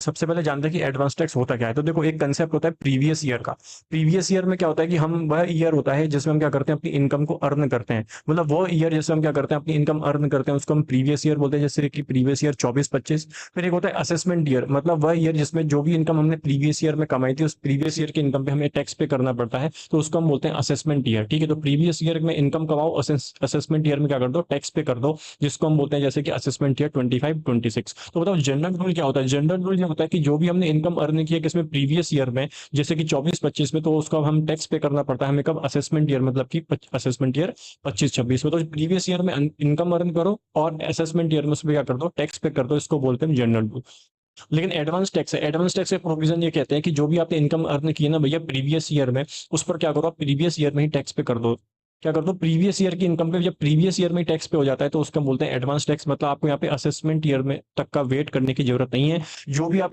सबसे पहले जानते हैं कि एडवांस टैक्स होता क्या है। तो देखो, एक कंसेप्ट होता है प्रीवियस ईयर का। प्रीवियस ईयर में क्या होता है कि हम वह ईयर होता है जिसमें हम क्या करते हैं, अपनी इनकम को अर्न करते हैं। मतलब वो ईयर जिसमें हम क्या करते हैं, अपनी इनकम अर्न करते हैं, उसको हम प्रीवियस ईयर बोलते हैं। जैसे कि प्रीवियस ईयर 24-25। फिर एक होता है असेसमेंट ईयर, मतलब वह ईयर जिसमें जो भी इनकम हमने प्रीवियस ईयर में कमाई थी, उस प्रीवियस ईयर की इनकम पे हमें टैक्स पे करना पड़ता है, तो उसको हम बोलते हैं असेसमेंट ईयर। ठीक है, तो प्रीवियस ईयर में इनकम कमाओ, असेसमेंट ईयर में क्या कर दो, टैक्स पे कर दो, जिसको हम बोलते हैं जैसे कि असेसमेंट ईयर 25-26। तो बताओ जनरल रूल क्या होता है। जनरल रूल ये होता है कि जो भी हमने इनकम अर्न की है किसमें, प्रीवियस ईयर में, जैसे कि 24-25 में, तो उसका हम टैक्स पे करना पड़ता है हमें कब, असेसमेंट ईयर, मतलब कि असेसमेंट ईयर 25-26 में। तो प्रीवियस ईयर में इनकम अर्न करो और असेसमेंट ईयर में उसमें क्या कर दो, टैक्स पे कर दो, इसको बोलते हैं जनरल रूल। लेकिन एडवांस टैक्स है, एडवांस टैक्स के प्रोविजन ये कहते हैं कि जो भी आपने इनकम अर्न की है ना भैया प्रीवियस ईयर में, उस पर क्या करो, आप प्रीवियस ईयर में ही टैक्स पे कर दो। क्या कर दो, प्रीवियस ईयर की इनकम पे जब प्रीवियस ईयर में ही टैक्स पे हो जाता है तो उसका बोलते हैं एडवांस टैक्स। मतलब आपको यहाँ पे असेसमेंट ईयर में तक का वेट करने की जरूरत नहीं है। जो भी आप